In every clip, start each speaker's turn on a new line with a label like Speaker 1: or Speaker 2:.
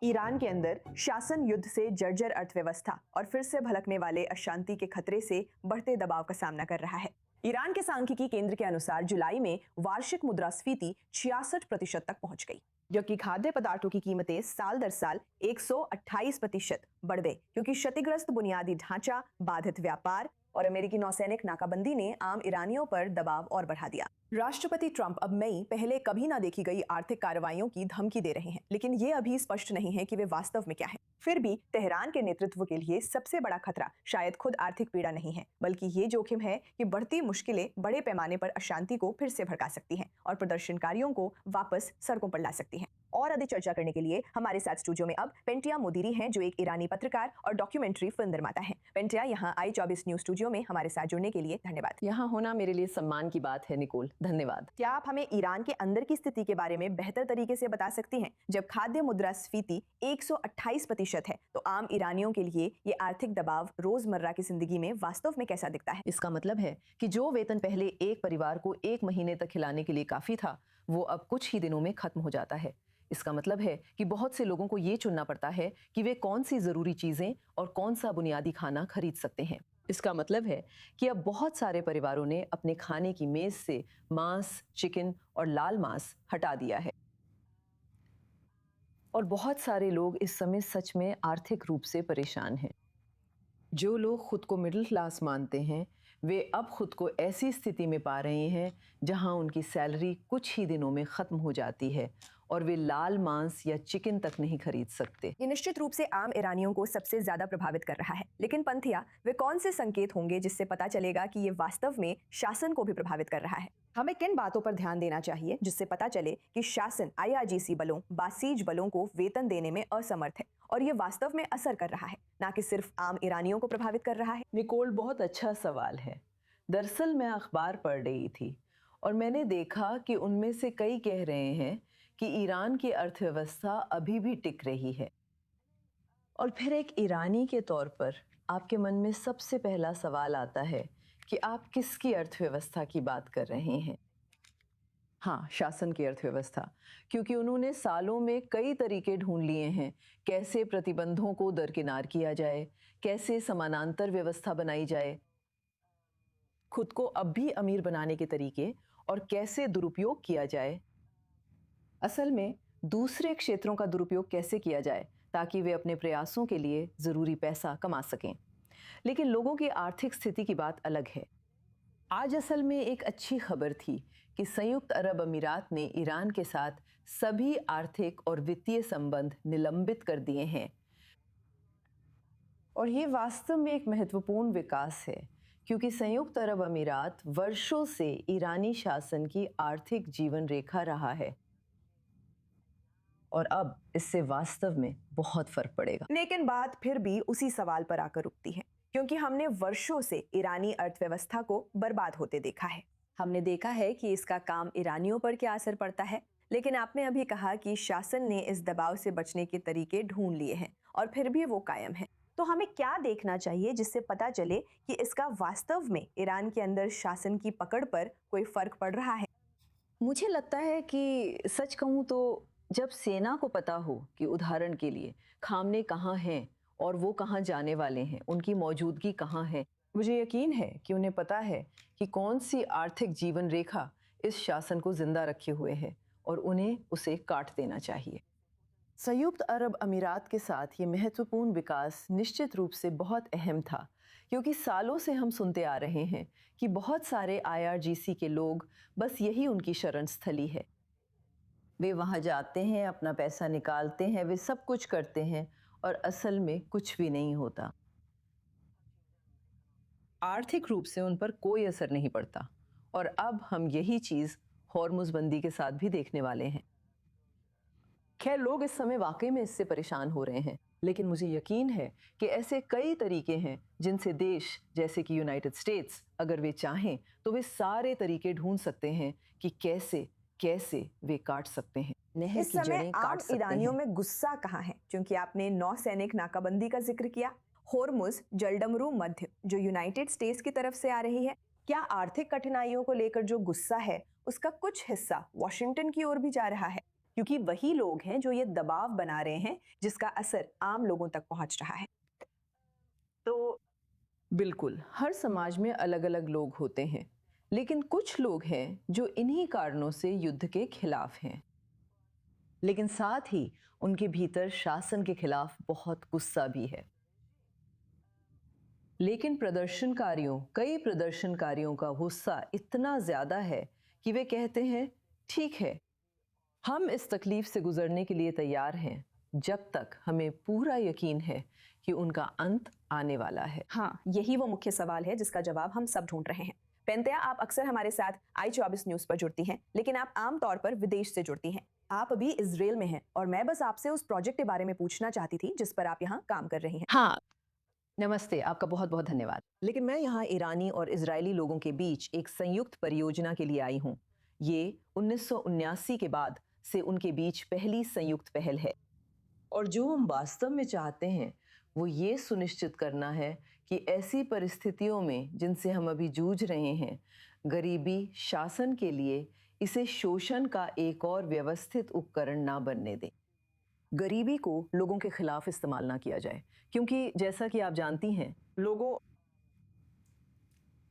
Speaker 1: Iran के अंदर शासन युद्ध से जर्जर अर्थव्यवस्था और फिर से भड़कने वाले अशांति के खतरे से बढ़ते दबाव का सामना कर रहा है। ईरान के सांख्यिकी केंद्र के अनुसार जुलाई में वार्षिक मुद्रास्फीति 66% तक पहुंच गई, जबकि खाद्य पदार्थों की कीमतें साल दर साल 128% बढ़ गई, क्योंकि क्षतिग्रस्त बुनियादी ढांचा, बाधित व्यापार और अमेरिकी नौसैनिक नाकाबंदी ने आम ईरानियों पर दबाव और बढ़ा दिया। राष्ट्रपति ट्रंप अब मई पहले कभी ना देखी गई आर्थिक कार्रवाइयों की धमकी दे रहे हैं, लेकिन ये अभी स्पष्ट नहीं है कि वे वास्तव में क्या है। फिर भी तेहरान के नेतृत्व के लिए सबसे बड़ा खतरा शायद खुद आर्थिक पीड़ा नहीं है, बल्कि ये जोखिम है कि बढ़ती मुश्किलें बड़े पैमाने पर अशांति को फिर से भड़का सकती हैं और प्रदर्शनकारियों को वापस सड़कों पर ला सकती हैं। और अधिक चर्चा करने के लिए हमारे साथ स्टूडियो में अब पेंटिया मोदीरी हैं, जो एक ईरानी पत्रकार और डॉक्यूमेंट्री फिल्म निर्माता हैं। पेंटिया, यहाँ i24 न्यूज स्टूडियो में हमारे साथ जुड़ने के लिए धन्यवाद।
Speaker 2: यहाँ होना मेरे लिए सम्मान की बात है निकोल, धन्यवाद।
Speaker 1: क्या आप हमें ईरान के अंदर की स्थिति के बारे में बेहतर तरीके से बता सकती हैं? जब खाद्य मुद्रास्फीति 128% है, तो आम ईरानियों के लिए ये आर्थिक दबाव रोजमर्रा की जिंदगी में वास्तव में कैसा दिखता है?
Speaker 2: इसका मतलब है कि जो वेतन पहले एक परिवार को 1 महीने तक खिलाने के लिए काफी था, वो अब कुछ ही दिनों में खत्म हो जाता है। इसका मतलब है कि बहुत से लोगों को ये चुनना पड़ता है कि वे कौन सी जरूरी चीजें और कौन सा बुनियादी खाना खरीद सकते हैं। इसका मतलब है कि अब बहुत सारे परिवारों ने अपने खाने की मेज से मांस, चिकन और लाल मांस हटा दिया है। और बहुत सारे लोग इस समय सच में आर्थिक रूप से परेशान हैं। जो लोग खुद को मिडिल क्लास मानते हैं, वे अब खुद को ऐसी स्थिति में पा रहे हैं जहां उनकी सैलरी कुछ ही दिनों में खत्म हो जाती है और वे लाल मांस या चिकन तक नहीं खरीद सकते।
Speaker 1: ये निश्चित रूप से आम ईरानियों को सबसे ज्यादा प्रभावित कर रहा है, लेकिन पंथिया, वे कौन से संकेत होंगे जिससे पता चलेगा कि ये वास्तव में शासन को भी प्रभावित कर रहा है? हमें किन बातों पर ध्यान देना चाहिए जिससे पता चले कि शासन IRGC बलों, बासीज बलों को वेतन देने में असमर्थ है और ये वास्तव में असर कर रहा है, ना कि सिर्फ आम ईरानियों को प्रभावित कर रहा है?
Speaker 2: निकोल, बहुत अच्छा सवाल है। दरअसल मैं अखबार पढ़ रही थी और मैंने देखा कि उनमें से कई कह रहे हैं कि ईरान की अर्थव्यवस्था अभी भी टिक रही है। और फिर एक ईरानी के तौर पर आपके मन में सबसे पहला सवाल आता है कि आप किसकी अर्थव्यवस्था की बात कर रहे हैं? हाँ, शासन की अर्थव्यवस्था, क्योंकि उन्होंने सालों में कई तरीके ढूंढ लिए हैं कैसे प्रतिबंधों को दरकिनार किया जाए, कैसे समानांतर व्यवस्था बनाई जाए, खुद को अब भी अमीर बनाने के तरीके और कैसे दुरुपयोग किया जाए। असल में दूसरे क्षेत्रों का दुरुपयोग कैसे किया जाए ताकि वे अपने प्रयासों के लिए जरूरी पैसा कमा सकें। लेकिन लोगों की आर्थिक स्थिति की बात अलग है। आज असल में एक अच्छी खबर थी कि संयुक्त अरब अमीरात ने ईरान के साथ सभी आर्थिक और वित्तीय संबंध निलंबित कर दिए हैं। और ये वास्तव में एक महत्वपूर्ण विकास है, क्योंकि संयुक्त अरब अमीरात वर्षों से ईरानी शासन की आर्थिक जीवन रेखा रहा है और अब इससे वास्तव में बहुत फर्क पड़ेगा।
Speaker 1: लेकिन बात फिर भी उसी सवाल पर आकर रुकती है, क्योंकि हमने वर्षों से ईरानी अर्थव्यवस्था को बर्बाद होते देखा है। हमने देखा है कि इसका काम ईरानियों पर क्या असर पड़ता है, लेकिन आपने अभी कहा कि शासन ने इस दबाव से बचने के तरीके ढूंढ लिए हैं और फिर भी वो कायम है। तो हमें क्या देखना चाहिए जिससे पता चले कि इसका वास्तव में ईरान के अंदर शासन की पकड़ पर कोई फर्क पड़ रहा है?
Speaker 2: मुझे लगता है कि सच कहूँ तो जब सेना को पता हो कि उदाहरण के लिए खामने कहाँ हैं और वो कहाँ जाने वाले हैं, उनकी मौजूदगी कहाँ है, मुझे यकीन है कि उन्हें पता है कि कौन सी आर्थिक जीवन रेखा इस शासन को जिंदा रखे हुए है और उन्हें उसे काट देना चाहिए। संयुक्त अरब अमीरात के साथ ये महत्वपूर्ण विकास निश्चित रूप से बहुत अहम था, क्योंकि सालों से हम सुनते आ रहे हैं कि बहुत सारे IRGC के लोग बस यही उनकी शरण स्थली है। वे वहाँ जाते हैं, अपना पैसा निकालते हैं, वे सब कुछ करते हैं और असल में कुछ भी नहीं होता। आर्थिक रूप से उन पर कोई असर नहीं पड़ता और अब हम यही चीज़ हॉर्मुज़ बंदी के साथ भी देखने वाले हैं। खैर, लोग इस समय वाकई में इससे परेशान हो रहे हैं, लेकिन मुझे यकीन है कि ऐसे कई तरीके हैं जिनसे देश जैसे कि यूनाइटेड स्टेट्स, अगर वे चाहें तो वे सारे तरीके ढूंढ सकते हैं कि कैसे वे काट सकते हैं। नहर
Speaker 1: इस
Speaker 2: की
Speaker 1: समय
Speaker 2: जड़ें
Speaker 1: आम
Speaker 2: काट सकते
Speaker 1: ईरानियों
Speaker 2: हैं।
Speaker 1: में गुस्सा कहाँ है? क्योंकि आपने नौसैनिक नाकाबंदी का जिक्र किया, होर्मुज जलडमरू मध्य जो यूनाइटेड स्टेट्स की तरफ से आ रही है। क्या आर्थिक कठिनाइयों को लेकर जो गुस्सा है उसका कुछ हिस्सा वॉशिंगटन की ओर भी जा रहा है? क्योंकि वही लोग हैं जो ये दबाव बना रहे हैं जिसका असर आम लोगों तक पहुंच रहा है।
Speaker 2: तो बिल्कुल, हर समाज में अलग-अलग लोग होते हैं, लेकिन कुछ लोग हैं जो इन्हीं कारणों से युद्ध के खिलाफ हैं। लेकिन साथ ही उनके भीतर शासन के खिलाफ बहुत गुस्सा भी है। लेकिन कई प्रदर्शनकारियों का गुस्सा इतना ज्यादा है कि वे कहते हैं, ठीक है, हम इस तकलीफ से गुजरने के लिए तैयार हैं, जब तक हमें पूरा यकीन है कि उनका अंत आने वाला है।
Speaker 1: हाँ, यही वो मुख्य सवाल है जिसका जवाब हम सब ढूंढ रहे हैं। पेंतिया, आप अक्सर हमारे साथ i24 न्यूज पर जुड़ती हैं, लेकिन आप आमतौर पर विदेश से जुड़ती हैं। आप अभी इजराइल में हैं और मैं बस आपसे उस प्रोजेक्ट के बारे में पूछना चाहती थी जिस पर आप यहाँ काम कर रही हैं।
Speaker 2: हाँ, नमस्ते, आपका बहुत बहुत धन्यवाद। लेकिन मैं यहाँ ईरानी और इजरायली लोगों के बीच एक संयुक्त परियोजना के लिए आई हूँ। ये 1979 के बाद से उनके बीच पहली संयुक्त पहल है, और जो हम वास्तव में चाहते हैं वो ये सुनिश्चित करना है कि ऐसी परिस्थितियों में जिनसे हम अभी जूझ रहे हैं, गरीबी शासन के लिए इसे शोषण का एक और व्यवस्थित उपकरण ना बनने दें। गरीबी को लोगों के खिलाफ इस्तेमाल ना किया जाए, क्योंकि जैसा कि आप जानती हैं,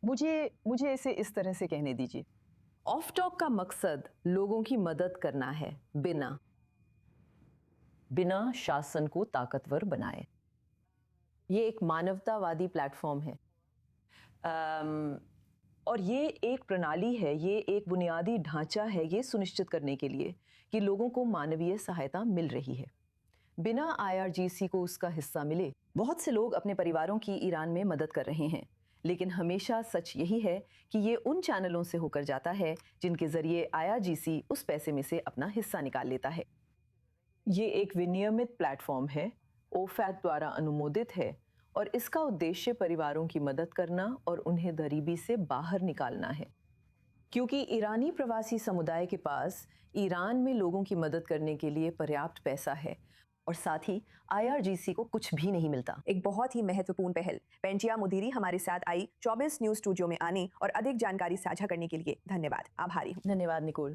Speaker 2: मुझे इसे इस तरह से कहने दीजिए। ऑफ टॉक का मकसद लोगों की मदद करना है, बिना शासन को ताकतवर बनाए। ये एक मानवतावादी प्लेटफॉर्म है, और ये एक प्रणाली है, ये एक बुनियादी ढांचा है ये सुनिश्चित करने के लिए कि लोगों को मानवीय सहायता मिल रही है, बिना IRGC को उसका हिस्सा मिले। बहुत से लोग अपने परिवारों की ईरान में मदद कर रहे हैं, लेकिन हमेशा सच यही है कि ये उन चैनलों से होकर जाता है जिनके जरिए IRGC उस पैसे में से अपना हिस्सा निकाल लेता है। ये एक विनियमित प्लेटफॉर्म है, OFAC द्वारा अनुमोदित है, और इसका उद्देश्य परिवारों की मदद करना और उन्हें गरीबी से बाहर निकालना है। क्योंकि ईरानी प्रवासी समुदाय के पास ईरान में लोगों की मदद करने के लिए पर्याप्त पैसा है, और साथ ही IRGC को कुछ भी नहीं मिलता।
Speaker 1: एक बहुत ही महत्वपूर्ण पहल। पेंटिया मुदीरी हमारे साथ i24 न्यूज स्टूडियो में आने और अधिक जानकारी साझा करने के लिए धन्यवाद। आभारी हूँ।
Speaker 2: धन्यवाद निकोल।